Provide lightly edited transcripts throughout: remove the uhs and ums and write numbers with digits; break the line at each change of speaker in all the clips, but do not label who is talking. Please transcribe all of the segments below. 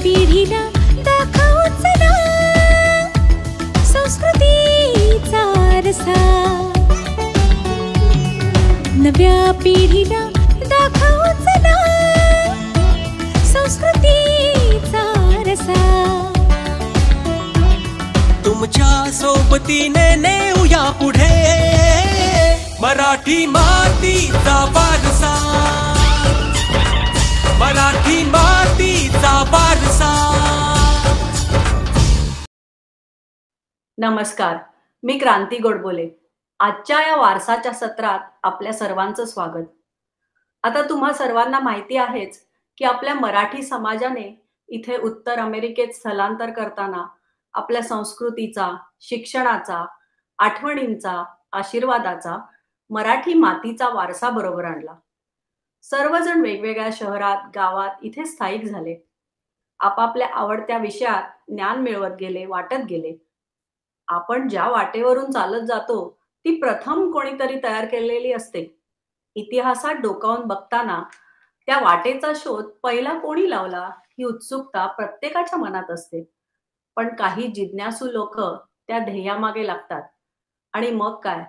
पिढीला दाखवू चला संस्कृतीचा वारसा, नव्या पिढीला दाखवू चला संस्कृतीचा वारसा.
तुमच्या सोबतीने नेऊया पुढे मराठी मातीचा वारसा, मराठी मातीचा वारसा.
नमस्कार, मी क्रांती गोडबोले. आजच्या या वारसाच्या सत्रात आपल्या सर्वांचं स्वागत. आता तुम्हा सर्वांना माहिती आहेच की आपल्या मराठी समाजाने इथे उत्तर अमेरिकेत स्थलांतर करताना आपल्या संस्कृतीचा, शिक्षणाचा, आठवणींचा, आशीर्वादाचा, मराठी मातीचा वारसा बरोबर आणला. सर्वजण वेगवेगळ्या शहरात, गावात इथे स्थायिक झाले. आपापल्या आवडत्या विषयात ज्ञान मिळवत गेले, वाटत गेले. आपण ज्या वाटेवरून चालत जातो ती प्रथम कोणीतरी तयार केलेली असते. इतिहासात डोकावून बघताना त्या वाटेचा शोध पहिला कोणी लावला ही उत्सुकता प्रत्येकाच्या मनात असते. पण काही जिज्ञासू लोक त्या ध्येयामागे लागतात आणि मग काय,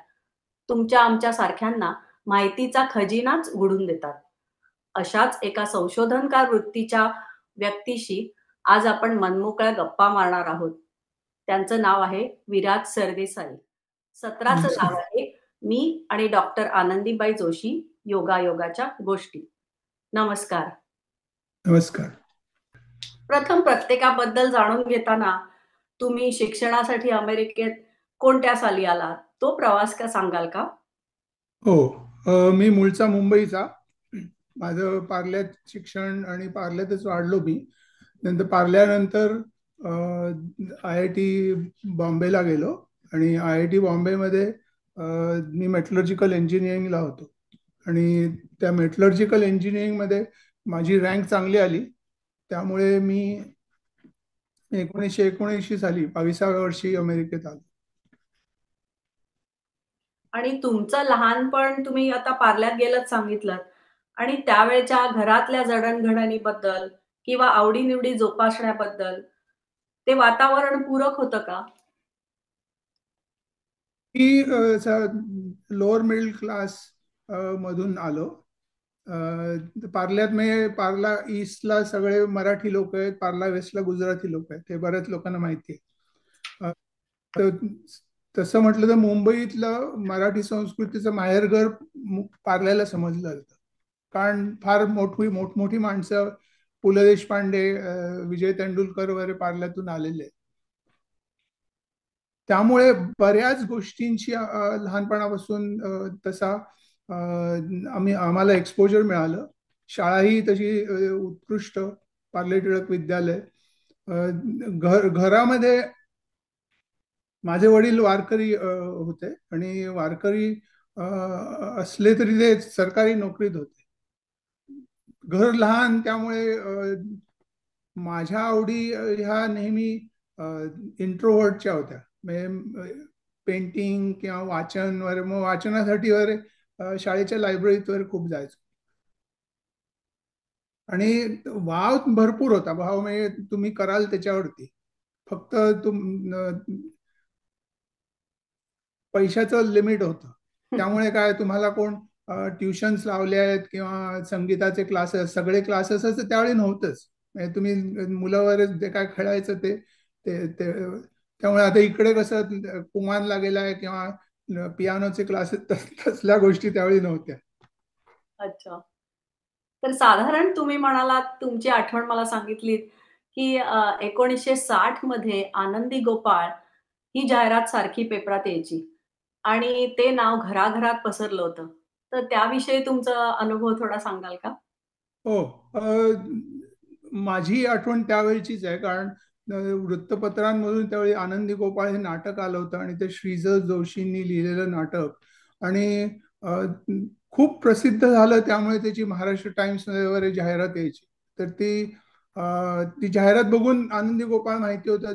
तुमच्या आमच्या सारख्यांना माहितीचा खजिनाच उघडून देतात. अशाच एका संशोधनकार वृत्तीच्या व्यक्तीशी आज आपण मनमोकळ्या गप्पा मारणार आहोत. त्यांचं नाव आहे विराज सरदेसाई. सत्राचं नाव आहे मी आणि डॉक्टर आनंदीबाई जोशी योगायोगाच्या गोष्टी. नमस्कार.
नमस्कार.
प्रथम प्रत्येकाबद्दल जाणून घेताना तुम्ही शिक्षणासाठी अमेरिकेत कोणत्या साली आलात, तो प्रवास का सांगाल का?
हो, मी मूळचा मुंबईचा. माझं पार्ल्यात शिक्षण आणि पार्ल्यातच वाढलो मी. नंतर पार्ल्यानंतर IIT बॉम्बेला गेलो आणि IIT बॉम्बेमध्ये मी मेटलर्जिकल इंजिनिअरिंगला होतो आणि त्या मेटलर्जिकल इंजिनिअरिंगमध्ये माझी रँक चांगली आली. त्यामुळे मी 1979 साली 22व्या वर्षी अमेरिकेत आलो.
आणि तुमचं लहानपण तुम्ही आता पार्ल्यात गेलत सांगितलं, आणि त्यावेळच्या घरातल्या जडणघडणीबद्दल किंवा आवडीनिवडी जोपासण्याबद्दल ते वातावरण पूरक होतं का?
मी लोअर मिडल क्लास मधून आलो. पार्ल्यात पार्ला ईस्टला सगळे मराठी लोक आहेत, पार्ला वेस्टला गुजराती लोक आहेत, हे बऱ्याच लोकांना माहिती आहे. तसं म्हटलं तर मुंबईतलं मराठी संस्कृतीचं माहेरघर पार्ल्याला समजलं जातं, कारण फार मोठमोठी माणसं पु ल देशपांडे, विजय तेंडुलकर वगैरे पार्ल्यातून आलेले. त्यामुळे बऱ्याच गोष्टींची लहानपणापासून तसा आम्हाला एक्सपोजर मिळालं. शाळाही तशी उत्कृष्ट, पार्ले टिळक विद्यालय. घरामध्ये माझे वडील वारकरी होते आणि वारकरी असले तरी ते सरकारी नोकरीत होते. घर लहान, त्यामुळे माझ्या आवडी ह्या नेहमी इंट्रोव्हर्टच्या होत्या. पेंटिंग किंवा वाचन वगैरे. मग वाचनासाठी वगैरे शाळेच्या लायब्ररीत वगैरे खूप जायचो. आणि वाव भरपूर होता. भाव म्हणजे तुम्ही कराल त्याच्यावरती, फक्त पैशाचं लिमिट होतं. त्यामुळे काय, तुम्हाला कोण ट्युशन्स लावले आहेत किंवा संगीताचे क्लासेस, सगळे क्लासेस असं त्यावेळी नव्हतंच. म्हणजे तुम्ही मुलं वगैरे जे काय खेळायचं ते त्यामुळे आता इकडे कसं कुमानला गेलाय किंवा पियानोचे क्लासेस, तसल्या गोष्टी त्यावेळी नव्हत्या.
अच्छा. तर साधारण तुम्ही म्हणालात, तुमची आठवण मला सांगितलीत की 1960 मध्ये आनंदी गोपाळ ही जाहिरात सारखी पेपरात यायची आणि ते नाव घराघरात पसरलं होतं. तर त्याविषयी तुमचा अनुभव थोडा सांगाल का?
हो, माझी आठवण त्यावेळीचीच आहे, कारण वृत्तपत्रांमधून त्यावेळी आनंदी गोपाळ हे नाटक आलं होतं आणि ते श्रीजल जोशींनी लिहिलेलं नाटक, आणि खूप प्रसिद्ध झालं. त्यामुळे त्याची महाराष्ट्र टाइम्समध्ये वगैरे जाहिरात यायची. तर ती जाहिरात बघून आनंदी गोपाळ माहिती होतं.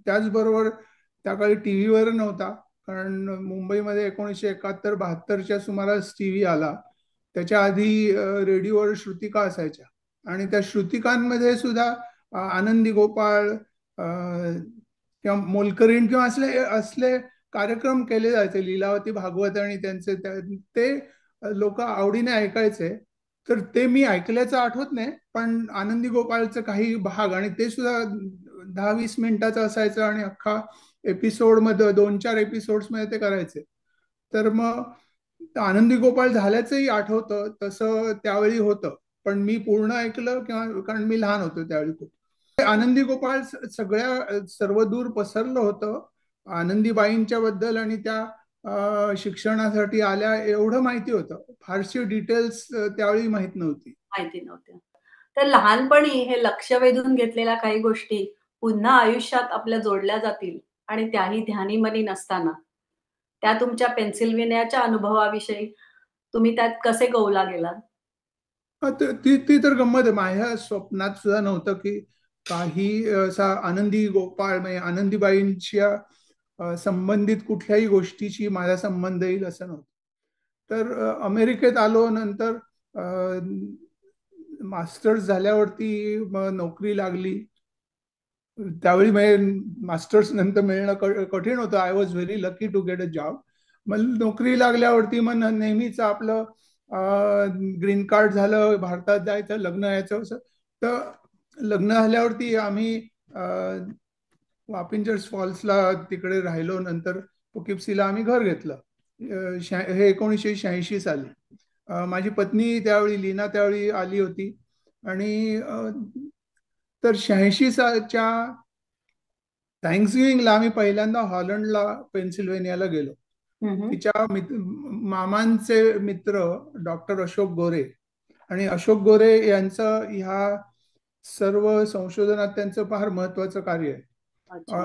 त्याचबरोबर त्या काळी टीव्हीवर नव्हता, कारण मुंबईमध्ये 1971-72च्या सुमारास टीव्ही आला. त्याच्या आधी रेडिओवर श्रुतिका असायच्या आणि त्या श्रुतिकांमध्ये सुद्धा आनंदी गोपाळ किंवा मोलकरीण किंवा असले असले कार्यक्रम केले जायचे, लीलावती भागवत आणि त्यांचे ते लोक आवडीने ऐकायचे. तर ते मी ऐकल्याचं आठवत नाही, पण आनंदी गोपाळचं काही भाग, आणि ते सुद्धा 10-20 मिनिटाचं असायचं आणि अख्खा एपिसोड मध्ये 2-4 एपिसोड्स मध्ये ते करायचे. तर मग आनंदी गोपाळ झाल्याचंही आठवतं, तसं त्यावेळी होतं. पण मी पूर्ण ऐकलं किंवा कारण मी लहान होतो त्यावेळी खूप. आनंदी गोपाळ सगळ्या सर्वदूर पसरलं होतं आनंदीबाईंच्या बद्दल, आणि त्या शिक्षणासाठी आल्या एवढं माहिती होतं. फारशी डिटेल्स त्यावेळी माहित नव्हती.
माहिती नव्हत्या. तर लहानपणी हे लक्ष वेधून घेतलेल्या काही गोष्टी पुन्हा आयुष्यात आपल्या जोडल्या जातील आणि त्याही ध्यानीमनी नसताना. त्या तुमच्या पेन्सिल्व्हेनियाच्या अनुभवाविषयी तुम्ही त्यात कसे गोवला गेलात?
ती ती तर गंमत आहे. माझ्या स्वप्नात सुद्धा नव्हतं की काही असा आनंदी गोपाळ म्हणजे आनंदीबाईंच्या संबंधित कुठल्याही गोष्टीची माझा संबंध येईल असं नव्हतं. तर अमेरिकेत आलो, नंतर मास्टर्स झाल्यावरती नोकरी लागली. त्यावेळी मास्टर्स नंतर मिळणं कठीण होतं. I was very lucky to get a job. मग नोकरी लागल्यावरती मग नेहमीच आपलं ग्रीन कार्ड झालं, भारतात जायचं, लग्न यायचं असं. तर लग्न झाल्यावरती आम्ही वापिंजर्स फॉल्सला तिकडे राहिलो. नंतर पोकिप्सीला आम्ही घर घेतलं. हे 1986 साली. माझी पत्नी त्यावेळी, लीना, त्यावेळी आली होती. आणि तर 86 सालच्या थँक्सगिव्हिंगला आम्ही पहिल्यांदा हॉलंडला, पेन्सिल्व्हेनियाला गेलो. तिच्या मामांचे मित्र डॉक्टर अशोक गोरे, आणि अशोक गोरे यांचं ह्या सर्व संशोधनात त्यांचं फार महत्वाचं कार्य आहे.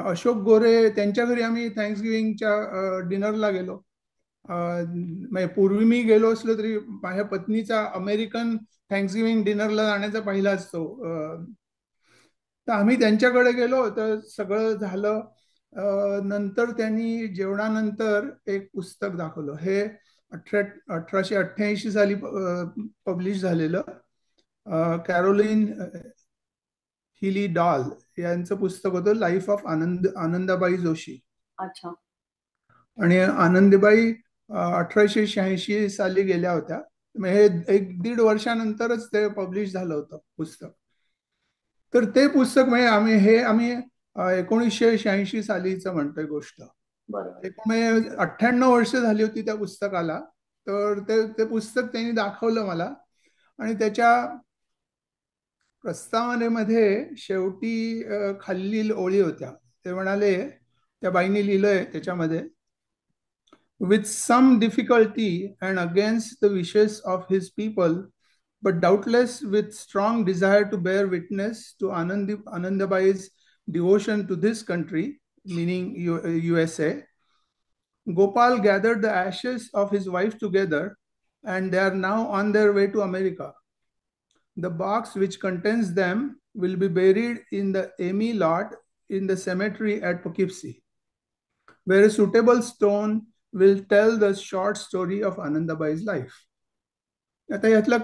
अशोक गोरे त्यांच्या घरी आम्ही थँक्सगिव्हिंगच्या डिनरला गेलो. म्हणजे पूर्वी मी गेलो असलो तरी माझ्या पत्नीचा अमेरिकन थँक्सगिव्हिंग डिनरला जाण्याचा पहिला असतो. तर आम्ही त्यांच्याकडे गेलो, तर सगळं झालं. नंतर त्यांनी जेवणानंतर एक पुस्तक दाखवलं. हे 1888 साली पब्लिश झालेलं कॅरोलिन हिली डॉल यांचं पुस्तक होतं, लाईफ ऑफ आनंदाबाई जोशी.
अच्छा.
आणि आनंदीबाई 1886 साली गेल्या होत्या. हे 1-1.5 वर्षानंतरच ते पब्लिश झालं होतं पुस्तक. तर ते पुस्तक म्हणजे आम्ही 1986 सालीचं म्हणतोय गोष्ट. 98 वर्ष झाली होती त्या पुस्तकाला. तर ते पुस्तक त्यांनी दाखवलं मला, आणि त्याच्या प्रस्तावनेमध्ये शेवटी खालील ओळी होत्या. ते म्हणाले, त्या बाईंनी लिहिलंय त्याच्यामध्ये, with some difficulty and against the wishes of his people, but doubtless with strong desire to bear witness to Anandabai's devotion to this country, meaning USA, Gopal gathered the ashes of his wife together, and they are now on their way to America. The box which contains them will be buried in the Amy lot in the cemetery at Poughkeepsie, where a suitable stone will tell the short story of Anandabai's life. आता यातला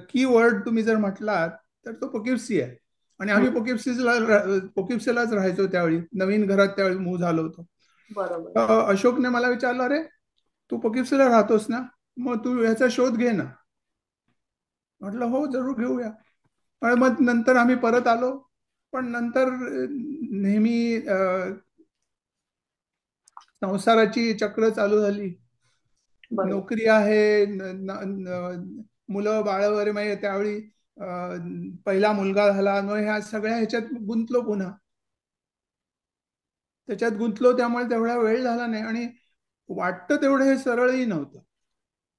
की word तुम्ही जर म्हटलात तर तो पोकिप्सी आहे. आणि आम्ही पोकिप्सीलाच राहायचो त्यावेळी. नवीन घरात त्यावेळी मूव्ह झालो होतो. अशोकने मला विचारलं, अरे तू पोकिप्सीला राहतोस ना, मग तू ह्याचा शोध घे ना. म्हटलं हो, जरूर घेऊया. आणि मग नंतर आम्ही परत आलो. पण नंतर नेहमी संसाराची चक्र चालू झाली. नोकरी आहे, मुलं बाळ वगैरे. म्हणजे त्यावेळी पहिला मुलगा झाला, मग ह्या सगळ्या ह्याच्यात गुंतलो, पुन्हा त्याच्यात गुंतलो. त्यामुळे तेवढा वेळ झाला नाही. आणि वाटतं तेवढं हे सरळही नव्हतं.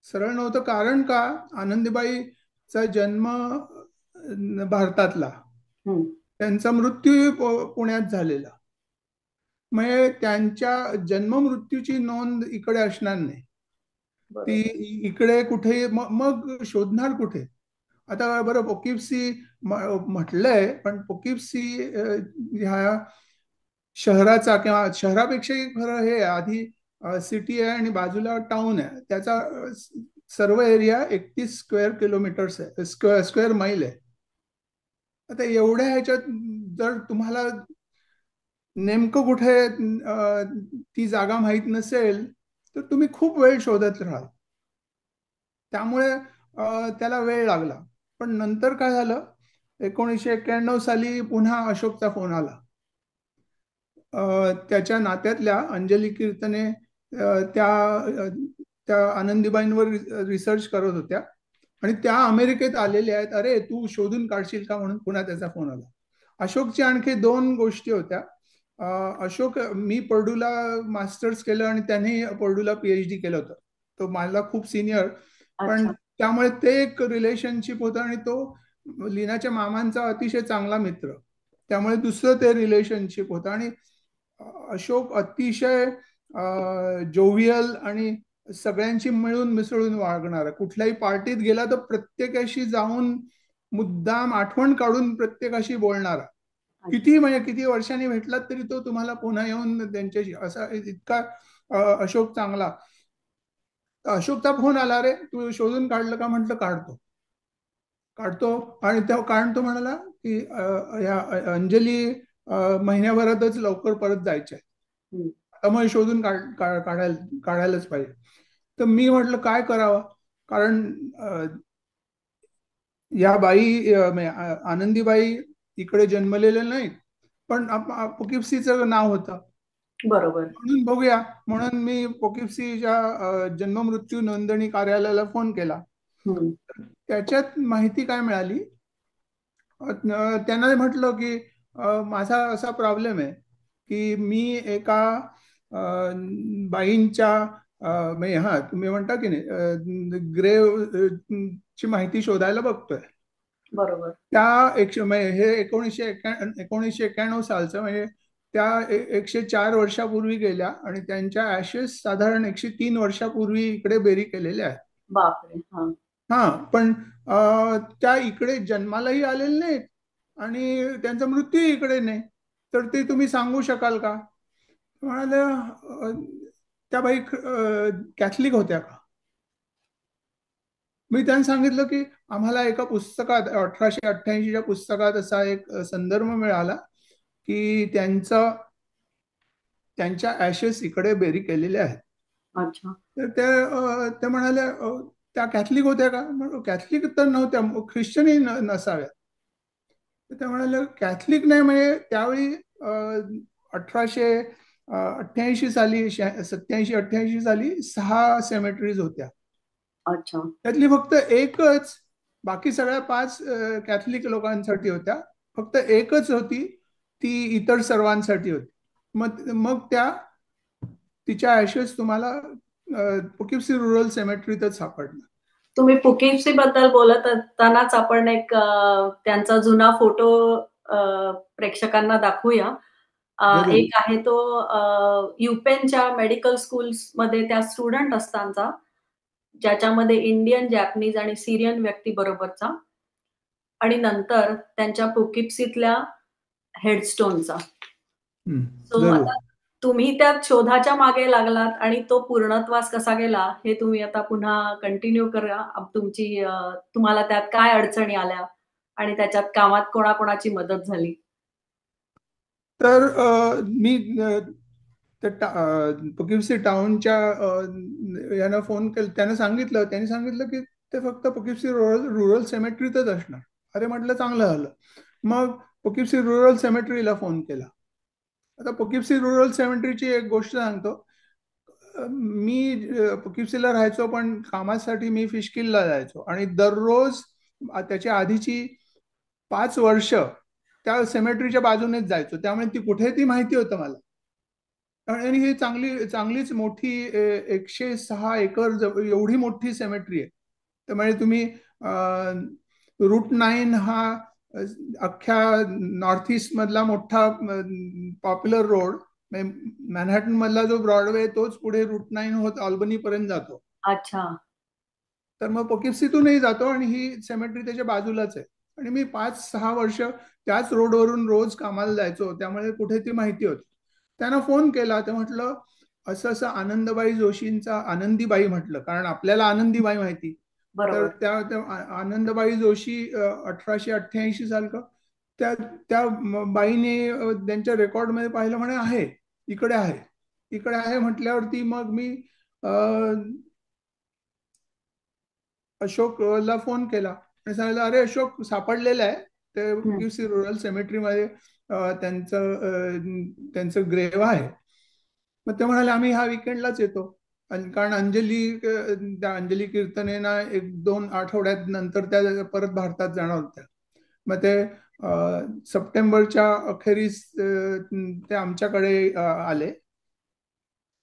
सरळ नव्हतं कारण का, आनंदीबाईचा जन्म भारतातला, त्यांचा मृत्यू पुण्यात झालेला. म्हणजे त्यांच्या जन्म मृत्यूची नोंद इकडे असणार नाही. ती इकडे कुठे मग शोधणार कुठे? आता बरं, पोकिप्सी म्हटलंय, पण पोकिप्सी ह्या शहराचा किंवा शहरापेक्षाही खरं हे आधी सिटी आहे आणि बाजूला टाउन आहे. त्याचा सर्व एरिया 31 स्क्वेअर किलोमीटर्स आहे, स्क्वेअर मैल आहे. आता एवढ्या ह्याच्यात जर तुम्हाला नेमकं कुठे ती जागा माहीत नसेल तर तुम्ही खूप वेळ शोधत राहाल. त्यामुळे त्याला वेळ लागला. पण नंतर काय झालं, 1991 साली पुन्हा अशोकचा फोन आला. त्याच्या नात्यातल्या अंजली कीर्तने त्या आनंदीबाईंवर रिसर्च करत होत्या आणि त्या अमेरिकेत आलेल्या आहेत. अरे तू शोधून काढशील का म्हणून पुन्हा त्याचा फोन आला. अशोकची आणखी दोन गोष्टी होत्या. अशोक, मी पर्डूला मास्टर्स केलं आणि त्याने पर्डूला PhD केलं होतं. तो मला खूप सिनियर, पण
अच्छा.
त्यामुळे ते एक रिलेशनशिप होतं आणि तो लीनाच्या मामांचा अतिशय चांगला मित्र. त्यामुळे दुसरं ते रिलेशनशिप होतं. आणि अशोक अतिशय जोवियल आणि सगळ्यांशी मिळून मिसळून वागणार. कुठल्याही पार्टीत गेला तर प्रत्येकाशी जाऊन मुद्दाम आठवण काढून प्रत्येकाशी बोलणारा. किती म्हणजे किती वर्षांनी भेटलात तरी तो तुम्हाला पुन्हा येऊन त्यांच्याशी असा इतका अशोक चांगला. अशोकचा फोन आला, रे तू शोधून काढलं का? म्हटलं काढतो काढतो. आणि तो काढतो म्हणाला की या अंजली महिन्याभरातच लवकर परत जायच्या आहेत, त्यामुळे शोधून काढायलाच पाहिजे. तर मी म्हटलं काय करावं, कारण या बाई आनंदीबाई इकडे जन्मलेले नाहीत, पण पोकिप्सीचं नाव होतं.
बरोबर.
म्हणून बघूया म्हणून मी पोकिप्सीच्या जन्म मृत्यू नोंदणी कार्यालयाला फोन केला. त्याच्यात माहिती काय मिळाली, त्यांना म्हटलं की माझा असा प्रॉब्लेम आहे की मी एका बाईंच्या हा तुम्ही म्हणता की नाही ग्रेव ची माहिती शोधायला बघतोय.
बरोबर.
त्या हे 1991 सालचं, म्हणजे त्या 104 वर्षापूर्वी गेल्या आणि त्यांच्या ऍशेस साधारण 103 वर्षापूर्वी इकडे बेरी केलेल्या आहेत.
बापरे.
हा, पण त्या इकडे जन्मालाही आलेले नाहीत आणि त्यांचा मृत्यू इकडे नाही. तर ते तुम्ही सांगू शकाल का? म्हणाले त्या बाई कॅथलिक होत्या का? मी त्यांना सांगितलं की आम्हाला एका पुस्तकात 1888च्या पुस्तकात असा एक संदर्भ मिळाला की त्यांच्या ऍशेस इकडे बेरी केलेल्या आहेत.
अच्छा.
तर ते म्हणाले त्या कॅथलिक होत्या का? कॅथलिक तर नव्हत्या, ख्रिश्चनही नसाव्या. तर त्या म्हणाले कॅथलिक नाही, म्हणजे त्यावेळी 1888 साली 87-88 साली 6 सेमेटरीज होत्या.
अच्छा.
त्यातली फक्त एकच, बाकी सगळ्या 5 कॅथलिक लोकांसाठी होत्या, फक्त एकच होती ती इतर सर्वांसाठी होती. मग तिच्या ऍशेस तुम्हाला पोकिप्सी रुरल सेमेटरीतच सापडणार.
तुम्ही पोकिप्सी बद्दल बोलत असतानाच आपण एक त्यांचा जुना फोटो प्रेक्षकांना दाखवूया. एक आहे तो युपेनच्या मेडिकल स्कूल्स मध्ये त्या स्टुडंट असताना, ज्याच्यामध्ये इंडियन, जॅपनीज आणि सिरियन व्यक्ती बरोबरचा, आणि नंतर त्यांच्या पोकिप्सीतल्या हेडस्टोनचा. सो आता तुम्ही त्या शोधाच्या मागे लागलात आणि तो पूर्णत्वास कसा गेला हे तुम्ही आता पुन्हा कंटिन्यू करा. तुम्हाला त्यात काय अडचणी आल्या आणि त्याच्यात कामात कोणाकोणाची मदत झाली?
तर मी पोकिप्सी टाउनच्या यांना फोन केला. त्यांनी सांगितलं की ते फक्त पोकिप्सी रुरल सेमेटरीतच असणार. अरे म्हटलं चांगलं झालं. मग पोकिप्सी रुरल सेमेटरीला फोन केला. आता पोकिप्सी रुरल सेमेटरीची एक गोष्ट सांगतो. मी पोकिप्सीला राहायचो, पण कामासाठी मी फिशकिलला जायचो आणि दररोज त्याच्या आधीची 5 वर्ष त्या सेमेटरीच्या बाजूनेच जायचो. त्यामुळे ती कुठे ती माहिती होतं मला. आणि ही चांगलीच मोठी 106 एकर एवढी मोठी सेमेटरी आहे. त्यामुळे तुम्ही रूट 9 हा अख्ख्या नॉर्थ ईस्ट मधला मोठा पॉप्युलर रोड, मॅनहॅटन मधला जो ब्रॉडवे तोच पुढे रूट 9 होत अल्बनी पर्यंत जातो.
अच्छा.
तर मग पोकिप्सीतूनही जातो आणि ही सेमेटरी त्याच्या बाजूलाच आहे. आणि मी 5-6 वर्ष त्याच रोडवरून रोज कामाला जायचो, त्यामुळे कुठे ती माहिती होती. त्यांना फोन केला, तर म्हटलं असं असं आनंदबाई जोशींचा, आनंदीबाई म्हटलं कारण आपल्याला आनंदीबाई माहिती. तर त्या आनंदबाई जोशी 1888 साल का त्या त्या बाईने त्यांच्या रेकॉर्डमध्ये पाहिलं, म्हणे आहे, इकडे आहे, इकडे आहे म्हटल्यावरती मग मी अशोकला फोन केला आणि सांगितलं, अरे अशोक सापडलेलं आहे ते क्यूसी रुरल सेमेटरीमध्ये, त्यांचं ग्रेव्ह आहे. मग ते म्हणाले आम्ही ह्या विकेंडलाच येतो. कारण त्या अंजली कीर्तनेना 1-2 आठवड्यात नंतर त्या परत भारतात जाणार होत्या. मग ते सप्टेंबरच्या अखेरीस ते आमच्याकडे आले.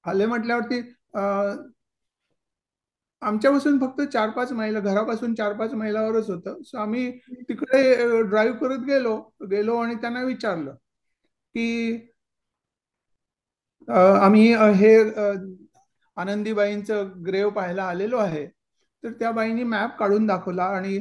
म्हटल्यावरती आमच्यापासून फक्त 4-5 मैल, घरापासून 4-5 मैलावरच होतं. सो आम्ही तिकडे ड्राईव्ह करत गेलो आणि त्यांना विचारलं की आम्ही हे आनंदीबाईंचं ग्रेव पाहायला आलेलो आहे. तर त्या बाईंनी मॅप काढून दाखवला आणि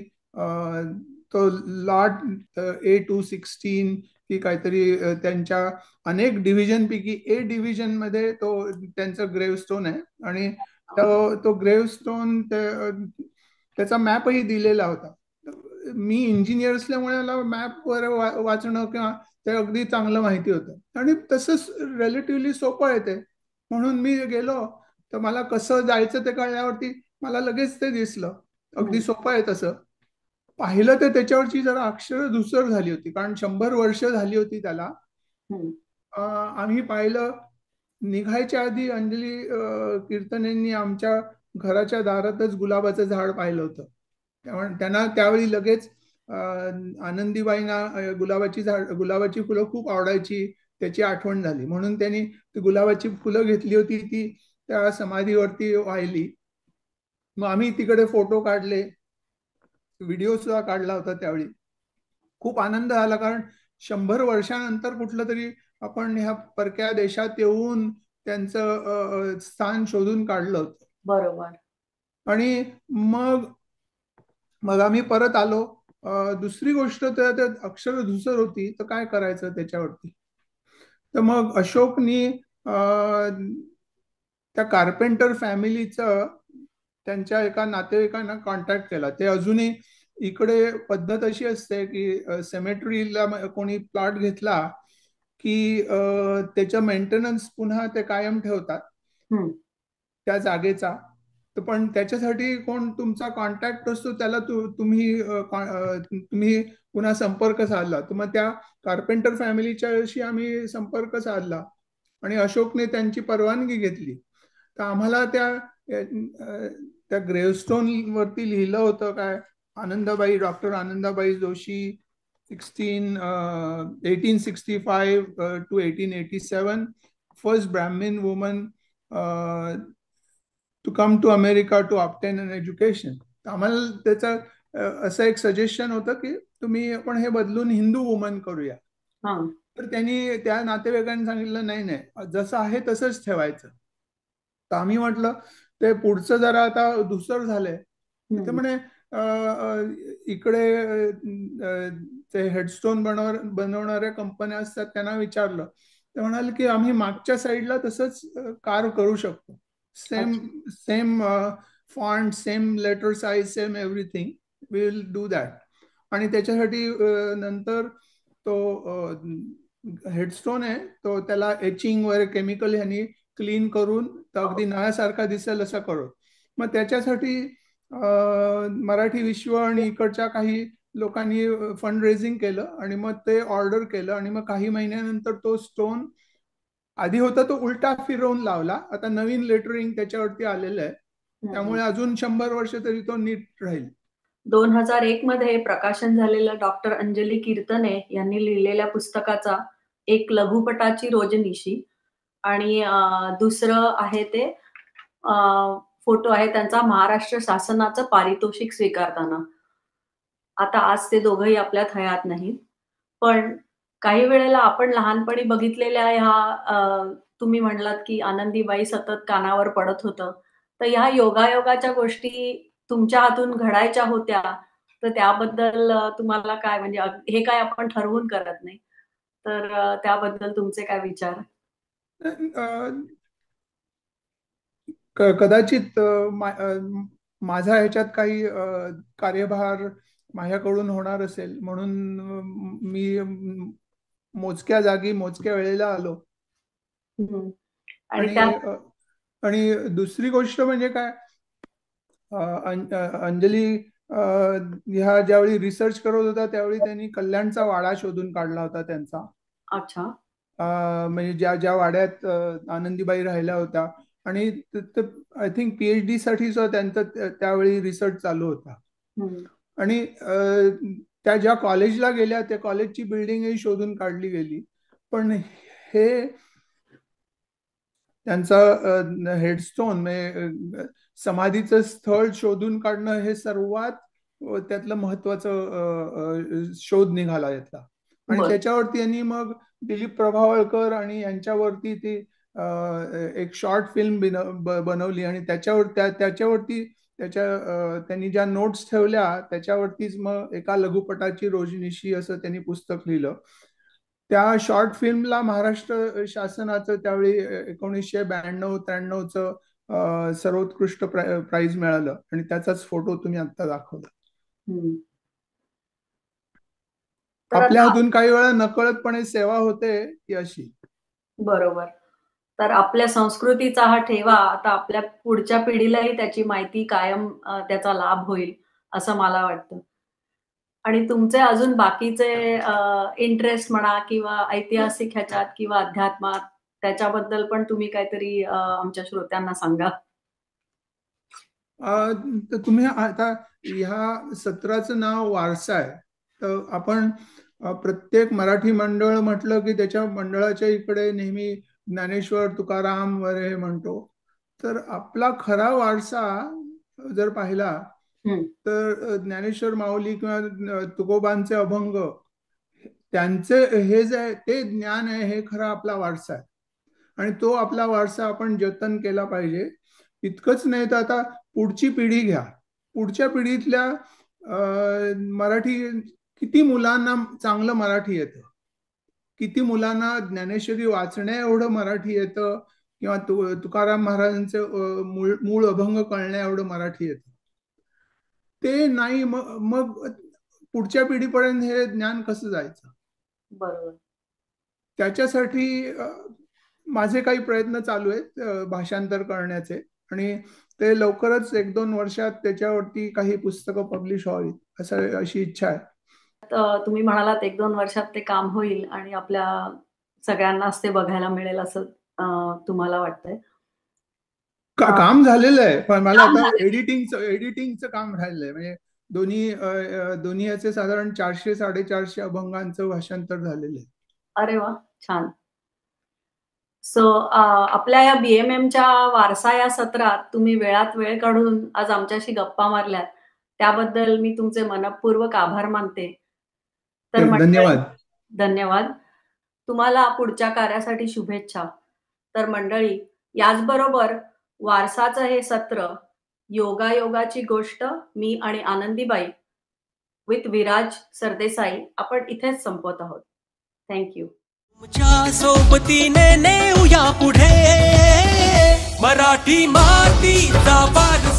तो लॉट A216 की काहीतरी त्यांच्या अनेक डिव्हिजन पैकी A डिव्हिजन मध्ये तो त्यांचं ग्रेव्हस्टोन आहे आणि तो ग्रेव्हस्टोन त्याचा मॅपही दिलेला होता. मी इंजिनियर असल्यामुळे मला मॅपवर वाचणं किंवा ते अगदी चांगलं माहिती होतं आणि तसंच रिलेटिव्हली सोपं आहे ते. म्हणून मी गेलो तर मला कसं जायचं ते कळल्यावरती मला लगेच ते दिसलं, अगदी सोपं आहे तसं. पाहिलं तर त्याच्यावरची जरा अक्षर धुसर झाली होती, कारण 100 वर्ष झाली होती त्याला. आम्ही पाहिलं, निघायच्या आधी अंजली कीर्तनेंनी आमच्या घराच्या दारातच गुलाबाचं झाड पाहिलं होतं. त्यांना त्यावेळी लगेच आनंदीबाईंना गुलाबाची फुलं खूप आवडायची, त्याची आठवण झाली. म्हणून त्यांनी ती गुलाबाची फुलं घेतली होती, ती त्या समाधीवरती वाहिली. मग आम्ही तिकडे फोटो काढले, व्हिडिओ सुद्धा काढला होता. त्यावेळी खूप आनंद झाला, कारण 100 वर्षानंतर कुठलं तरी आपण ह्या परक्या देशात येऊन त्यांचं स्थान शोधून काढलं होतं.
बरोबर.
आणि मग आम्ही परत आलो. दुसरी गोष्ट तर अक्षर धुसर होती, तर काय करायचं त्याच्यावरती. तर मग अशोकनी त्या कार्पेंटर फॅमिलीचं त्यांच्या एका नातेवाईकांना कॉन्टॅक्ट केला. ते अजूनही इकडे पद्धत अशी असते की सेमेटरीला कोणी प्लॉट घेतला की त्याचं मेंटेनन्स पुन्हा ते कायम ठेवतात त्या जागेचा. पण त्याच्यासाठी कोण तुमचा कॉन्टॅक्ट असतो त्याला तुम्ही पुन्हा संपर्क साधला. तर मग त्या कार्पेंटर फॅमिलीच्याशी आम्ही संपर्क साधला आणि अशोकने त्यांची परवानगी घेतली. तर आम्हाला त्या ग्रेव्हस्टोन वरती लिहिलं होतं काय, doctor Anandibai Joshi 1865 to 1887, first Brahmin woman to come to America to obtain an education. आम्हाला त्याचं असं एक सजेशन होतं की आपण हे बदलून हिंदू वुमन करूया. तर त्यांनी त्या नातेवाईकांनी सांगितलं नाही नाही, जसं आहे तसंच ठेवायचं. तर आम्ही म्हटलं ते पुढचं जरा आता धुसर झालंय. ते म्हणे इकडे ते हेडस्टोन बनवणाऱ्या कंपन्या असतात, त्यांना विचारलं. ते म्हणाले की आम्ही मागच्या साईडला तसंच कार्व करू शकतो, same font, same letter size, same everything, we will do that. आणि त्याच्यासाठी नंतर तो हेडस्टोन आहे तो त्याला एचिंग वगैरे केमिकल ह्यांनी क्लीन करून अगदी नव्यासारखा दिसेल असं करू. मग त्याच्यासाठी मराठी विश्व आणि इकडच्या काही लोकांनी फंड रेझिंग केलं आणि मग ते ऑर्डर केलं. आणि मग काही महिन्यानंतर तो स्टोन, आधी होता तो उलटा फिरवून लावला, आता नवीन लेटरिंग त्याच्यावरती आलेलं आहे. त्यामुळे अजून 100 वर्ष तरी तो नीट राहील.
2001 मध्ये प्रकाशन झालेलं डॉक्टर अंजली कीर्तने यांनी लिहिलेल्या पुस्तकाचा एक लघुपटाची रोजनिशी आणि दुसरं आहे ते फोटो आहे त्यांचा महाराष्ट्र शासनाचं पारितोषिक स्वीकारताना. आता आज ते दोघंही आपल्यात हयात नाहीत, पण काही वेळेला आपण लहानपणी बघितलेल्या ह्या तुम्ही म्हणलात की आनंदीबाई सतत कानावर पडत होतं, तर ह्या योगायोगाच्या गोष्टी तुमच्या हातून घडायच्या होत्या, तर त्याबद्दल तुम्हाला काय, म्हणजे हे काय आपण ठरवून करत नाही, तर त्याबद्दल तुमचे काय विचार?
कदाचित माझा ह्याच्यात काही कार्यभार माझ्याकडून होणार असेल म्हणून मी मोजक्या जागी मोजक्या वेळेला आलो.
हम्म. आणि
आणि
त्या
आणि दुसरी गोष्ट म्हणजे काय, अंजली ह्या ज्यावेळी रिसर्च करत होता त्यावेळी त्यांनी कल्याणचा वाडा शोधून काढला होता त्यांचा.
अच्छा.
म्हणजे ज्या ज्या वाड्यात आनंदीबाई राहिल्या होत्या, आणि आय थिंक PhD साठी सुद्धा त्यांचा त्यावेळी रिसर्च चालू होता.
हम्म.
आणि त्या ज्या कॉलेजला गेल्या त्या कॉलेजची बिल्डिंगही शोधून काढली गेली. पण हे त्यांचा हेडस्टोन म्हणजे समाधीचं स्थळ शोधून काढणं हे सर्वात त्यातलं महत्वाचं शोध निघाला यातला. आणि
बर.
त्याच्यावरती यांनी मग दिलीप प्रभावळकर आणि यांच्यावरती ती एक शॉर्ट फिल्म बनवली, आणि त्याच्यावरती त्यांनी ज्या नोट्स ठेवल्या त्याच्यावरतीच मग एका लघुपटाची रोजनिशी असं त्यांनी पुस्तक लिहिलं. त्या शॉर्ट फिल्मला महाराष्ट्र शासनाचं त्यावेळी 1992-93चं सर्वोत्कृष्ट प्राइज मिळालं, आणि त्याचाच फोटो तुम्ही आता दाखवला.
हम्म. तर
आपल्या
आता
हातून काही वेळा नकळतपणे सेवा होते ती अशी.
बरोबर. तर आपल्या संस्कृतीचा हा ठेवा आता आपल्या पुढच्या पिढीलाही त्याची माहिती कायम त्याचा लाभ होईल असं मला वाटतं. आणि तुमचे अजून बाकीचे इंटरेस्ट म्हणा किंवा ऐतिहासिक ह्याच्यात किंवा अध्यात्मात त्याच्याबद्दल पण तुम्ही काहीतरी आमच्या श्रोत्यांना सांगा.
तर तुम्ही आता ह्या सत्राचं नाव वारसा आहे, तर आपण प्रत्येक मराठी मंडळ म्हटलं की त्याच्या मंडळाच्या इकडे नेहमी ज्ञानेश्वर तुकाराम वगैरे म्हणतो. तर आपला खरा वारसा जर पाहिला तर ज्ञानेश्वर माऊली किंवा तुकोबांचे अभंग, त्यांचे हे जे ते ज्ञान आहे हे खरा आपला वारसा आहे, आणि तो आपला वारसा आपण जतन केला पाहिजे. इतकंच नाही तर आता पुढची पिढी घ्या, पुढच्या पिढीतल्या मराठी किती मुलांना चांगलं मराठी येतं, किती मुलांना ज्ञानेश्वरी वाचण्या एवढं मराठी येतं किंवा तुकाराम महाराजांचं मूळ अभंग कळण्या एवढं मराठी येतं. ते नाही, मग पुढच्या पिढीपर्यंत हे ज्ञान कसं जायचं.
बरोबर.
त्याच्यासाठी माझे काही प्रयत्न चालू आहेत भाषांतर करण्याचे, आणि ते लवकरच 1-2 वर्षात त्याच्यावरती काही पुस्तकं पब्लिश व्हावीत अशी इच्छा आहे.
तुम्ही म्हणालात 1-2 वर्षात ते काम होईल आणि आपल्या सगळ्यांनाच ते बघायला मिळेल असं तुम्हाला वाटतंय?
काम झालेलं आहे, पण मला आता एडिटिंगचं काम राहिलंय. म्हणजे दोन्ही याचे साधारण 400-450 अभंगांचं भाषांतर झालेलं आहे.
अरे वा, छान. सो आपल्या या BMMच्या वारसा या सत्रात तुम्ही वेळात वेळ काढून आज आमच्याशी गप्पा मारल्यात त्याबद्दल मी तुमचे मनपूर्वक आभार मानते. तर
धन्यवाद.
धन्यवाद. तुम्हाला पुढच्या कार्यासाठी शुभेच्छा. तर मंडळी, याचबरोबर वारसाचं हे सत्र योगायोगाची गोष्ट मी आणि आनंदीबाई विथ विराज सरदेसाई आपण इथेच संपवत आहोत. थँक्यू.
तुमच्या सोबतीने नेऊया पुढे मराठी मातीचा वारसा.